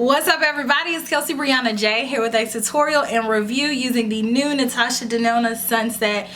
What's up everybody, it's KelseeBrianaJai here with a tutorial and review using the new Natasha Denona Sunset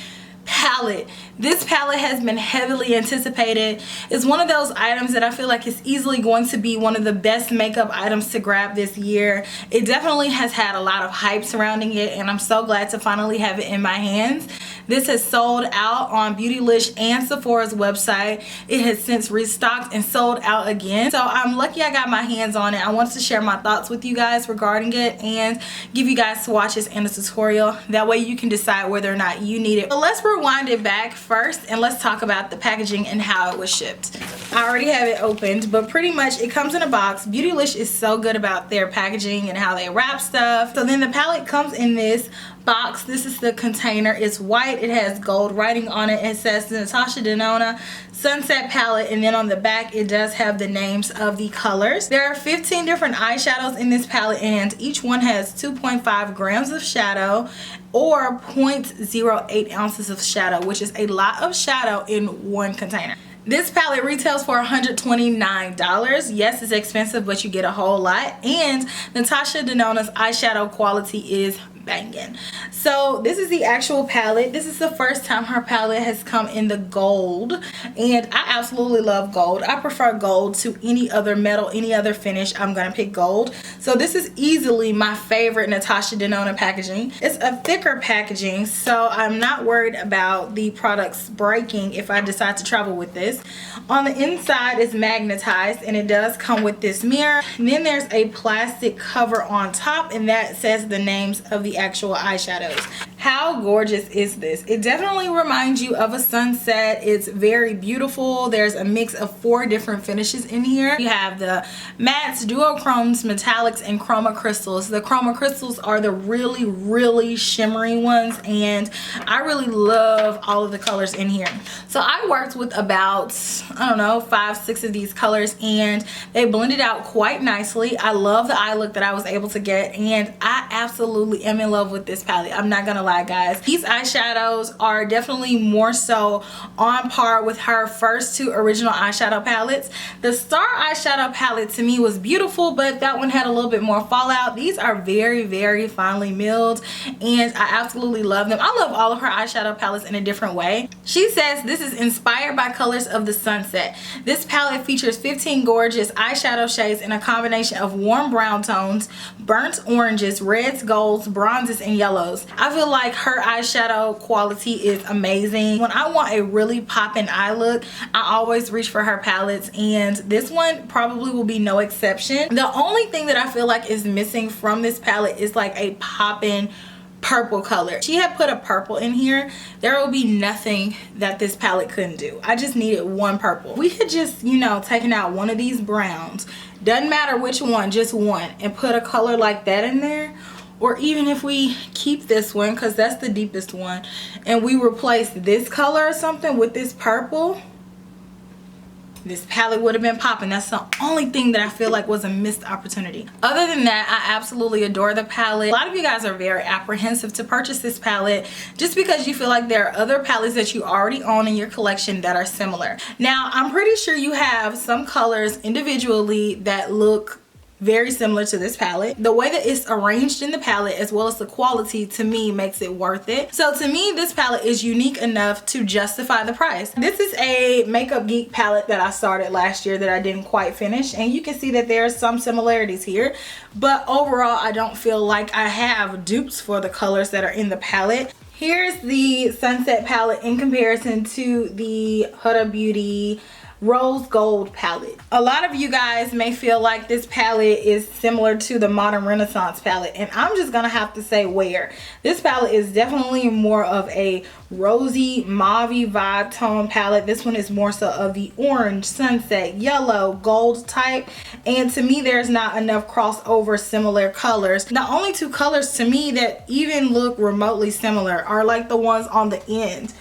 palette. This palette has been heavily anticipated. It's one of those items that I feel like is easily going to be one of the best makeup items to grab this year. It definitely has had a lot of hype surrounding it, and I'm so glad to finally have it in my hands. This has sold out on Beautylish and Sephora's website. It has since restocked and sold out again. So I'm lucky I got my hands on it. I wanted to share my thoughts with you guys regarding it and give you guys swatches and a tutorial. That way you can decide whether or not you need it. But let's rewind it back first and let's talk about the packaging and how it was shipped. I already have it opened, but pretty much it comes in a box. Beautylish is so good about their packaging and how they wrap stuff. So then the palette comes in this box. This is the container. It's white. It has gold writing on it. It says the Natasha Denona Sunset palette, and then on the back it does have the names of the colors. There are 15 different eyeshadows in this palette, and each one has 2.5 grams of shadow or 0.08 ounces of shadow, which is a lot of shadow in one container. This palette retails for $129. Yes, it's expensive, but you get a whole lot. And Natasha Denona's eyeshadow quality is banging. So this is the actual palette. This is the first time her palette has come in the gold, and I absolutely love gold. I prefer gold to any other metal, any other finish. I'm gonna pick gold. So this is easily my favorite Natasha Denona packaging. It's a thicker packaging, so I'm not worried about the products breaking if I decide to travel with this. On the inside is magnetized, and it does come with this mirror. And then there's a plastic cover on top, and that says the names of the actual eyeshadows. How gorgeous is this? It definitely reminds you of a sunset. It's very beautiful. There's a mix of 4 different finishes in here. You have the mattes, duochromes, metallics, and chroma crystals. The chroma crystals are the really shimmery ones, and I really love all of the colors in here. So I worked with about, I don't know, 5-6 of these colors, and they blended out quite nicely. I love the eye look that I was able to get, and I absolutely am in love with this palette. I'm not gonna lie, guys. These eyeshadows are definitely more so on par with her first 2 original eyeshadow palettes. The Star eyeshadow palette to me was beautiful, but that one had a little bit more fallout. These are very finely milled, and I absolutely love them. I love all of her eyeshadow palettes in a different way. She says this is inspired by colors of the sunset. This palette features 15 gorgeous eyeshadow shades in a combination of warm brown tones, burnt oranges, reds, golds, bronzes, and yellows. I feel like her eyeshadow quality is amazing. When I want a really poppin' eye look, I always reach for her palettes, and this one probably will be no exception. The only thing that I feel like is missing from this palette is like a poppin' purple color. She had put a purple in here. There will be nothing that this palette couldn't do. I just needed one purple. We could just, you know, taken out one of these browns, doesn't matter which one, just one, and put a color like that in there. Or even if we keep this one, because that's the deepest one, and we replace this color or something with this purple, this palette would have been popping. That's the only thing that I feel like was a missed opportunity. Other than that, I absolutely adore the palette. A lot of you guys are very apprehensive to purchase this palette just because you feel like there are other palettes that you already own in your collection that are similar. Now, I'm pretty sure you have some colors individually that look very similar to this palette. The way that it's arranged in the palette, as well as the quality, to me makes it worth it. So to me, this palette is unique enough to justify the price. This is a Makeup Geek palette that I started last year that I didn't quite finish, and you can see that there are some similarities here, but overall I don't feel like I have dupes for the colors that are in the palette. Here's the Sunset palette in comparison to the Huda Beauty Rose Gold palette. A lot of you guys may feel like this palette is similar to the Modern Renaissance palette, and I'm just gonna have to say where. This palette is definitely more of a rosy mauvey vibe tone palette. This one is more so of the orange, sunset, yellow, gold type, and to me there's not enough crossover similar colors. The only 2 colors to me that even look remotely similar are like the ones on the end.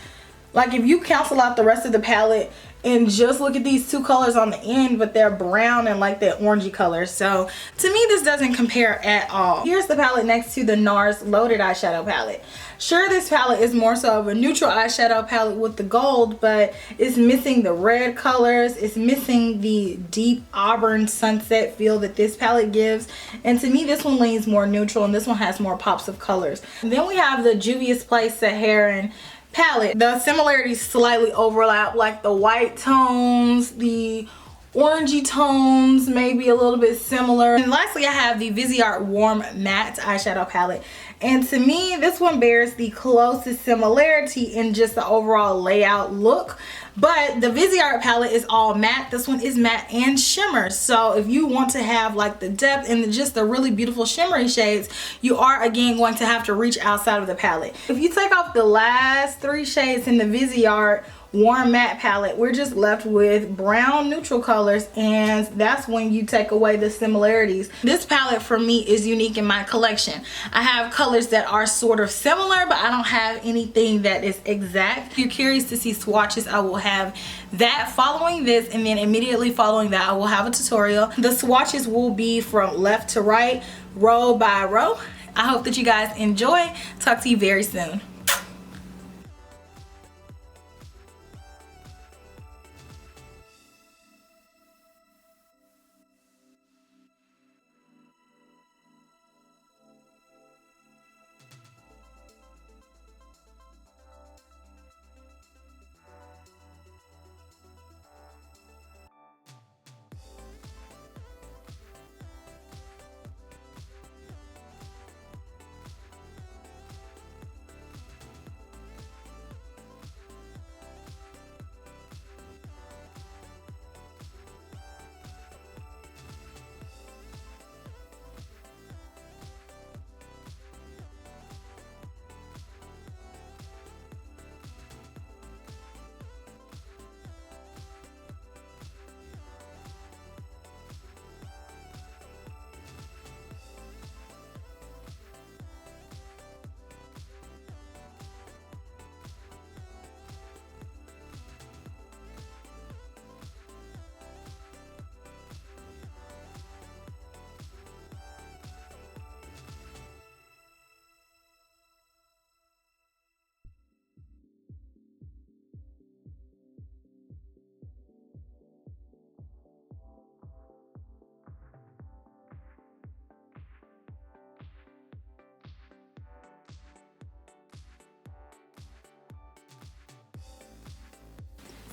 Like if you cancel out the rest of the palette And just look at these two colors on the end, but they're brown and like that orangey color. So to me, this doesn't compare at all. Here's the palette next to the NARS Loaded Eyeshadow Palette. Sure, this palette is more so of a neutral eyeshadow palette with the gold, but it's missing the red colors. It's missing the deep auburn sunset feel that this palette gives. And to me, this one leans more neutral and this one has more pops of colors. And then we have the Juvia's Place Saharan palette. The similarities slightly overlap, like the white tones, the orangey tones may be a little bit similar. And lastly, I have the Viseart Warm Matte eyeshadow palette. And to me, this one bears the closest similarity in just the overall layout look. But the Viseart palette is all matte. This one is matte and shimmer. So if you want to have like the depth and just the really beautiful shimmery shades, you are again going to have to reach outside of the palette. If you take off the last 3 shades in the Viseart Warm Matte palette, we're just left with brown neutral colors, and that's when you take away the similarities. This palette for me is unique in my collection. I have colors that are sort of similar, but I don't have anything that is exact. If you're curious to see swatches, I will have that following this, and then immediately following that I will have a tutorial. The swatches will be from left to right, row by row. I hope that you guys enjoy. Talk to you very soon.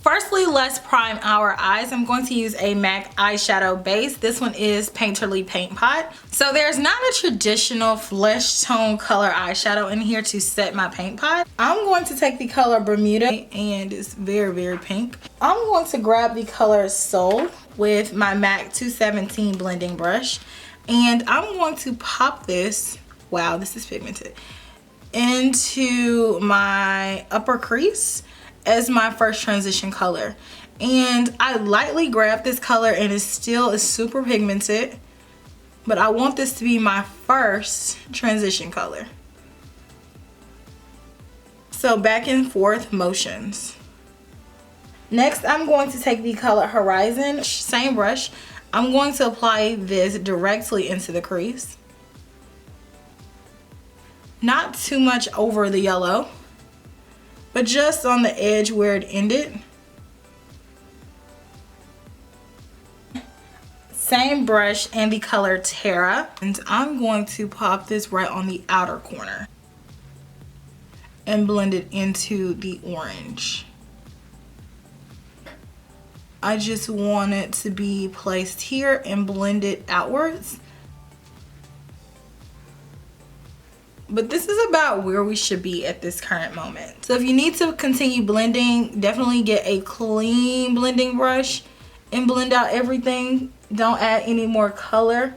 Firstly, let's prime our eyes. I'm going to use a MAC eyeshadow base. This one is Painterly Paint Pot. So there's not a traditional flesh tone color eyeshadow in here to set my paint pot. I'm going to take the color Bermuda, and it's very, very pink. I'm going to grab the color Soul with my MAC 217 blending brush, and I'm going to pop this, wow, this is pigmented, into my upper crease as my first transition color. And I lightly grab this color, and it still is super pigmented, but I want this to be my first transition color. So back and forth motions. Next, I'm going to take the color Horizon, same brush. I'm going to apply this directly into the crease. Not too much over the yellow, but just on the edge where it ended. Same brush and the color Terra. And I'm going to pop this right on the outer corner and blend it into the orange. I just want it to be placed here and blend it outwards. But this is about where we should be at this current moment. So if you need to continue blending, definitely get a clean blending brush and blend out everything. Don't add any more color.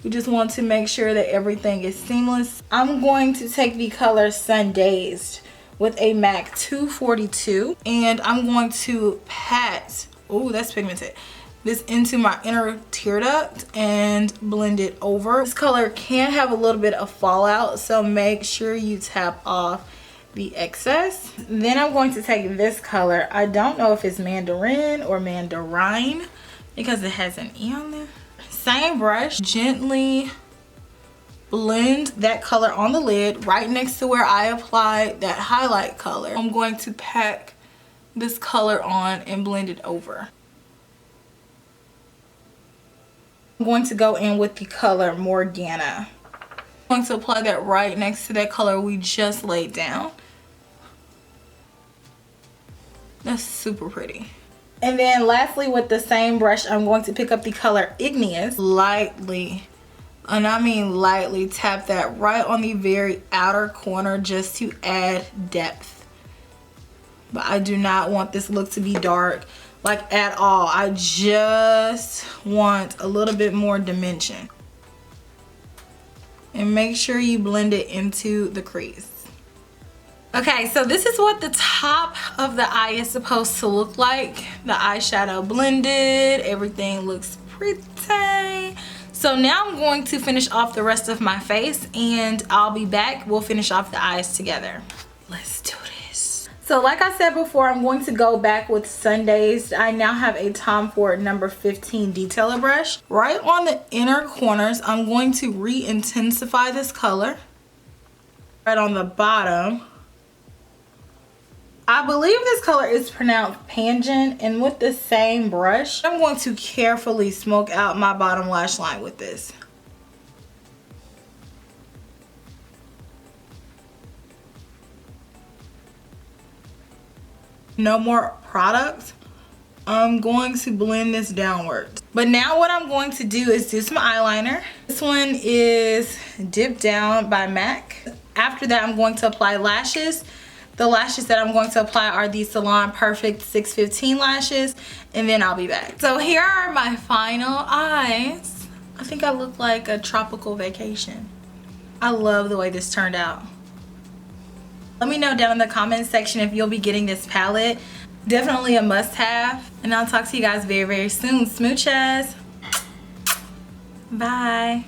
We just want to make sure that everything is seamless. I'm going to take the color Sun Dazed with a MAC 242, and I'm going to pat, oh, that's pigmented, this into my inner tear duct and blend it over. This color can have a little bit of fallout, so make sure you tap off the excess. Then I'm going to take this color. I don't know if it's mandarin or mandarine because it has an E on there. Same brush, gently blend that color on the lid right next to where I applied that highlight color. I'm going to pack this color on and blend it over. I'm going to go in with the color Morgana. I'm going to apply that right next to that color we just laid down. That's super pretty. And then lastly, with the same brush, I'm going to pick up the color Igneous. Lightly, and I mean lightly, tap that right on the very outer corner just to add depth. But I do not want this look to be dark, like at all. I just want a little bit more dimension. And make sure you blend it into the crease. Okay, so this is what the top of the eye is supposed to look like. The eyeshadow blended, everything looks pretty. So now I'm going to finish off the rest of my face and I'll be back. We'll finish off the eyes together. Let's do this. So like I said before, I'm going to go back with Sundays. I now have a Tom Ford number 15 detailer brush. Right on the inner corners, I'm going to re-intensify this color. Right on the bottom. I believe this color is pronounced Pangent, and with the same brush, I'm going to carefully smoke out my bottom lash line with this. No more product. I'm going to blend this downwards. But now what I'm going to do is do some eyeliner. This one is Dip Down by MAC. After that, I'm going to apply lashes. The lashes that I'm going to apply are the Salon Perfect 615 lashes, and then I'll be back. So here are my final eyes. I think I look like a tropical vacation. I love the way this turned out. Let me know down in the comments section if you'll be getting this palette. Definitely a must-have, and I'll talk to you guys very, very soon. Smooches. Bye.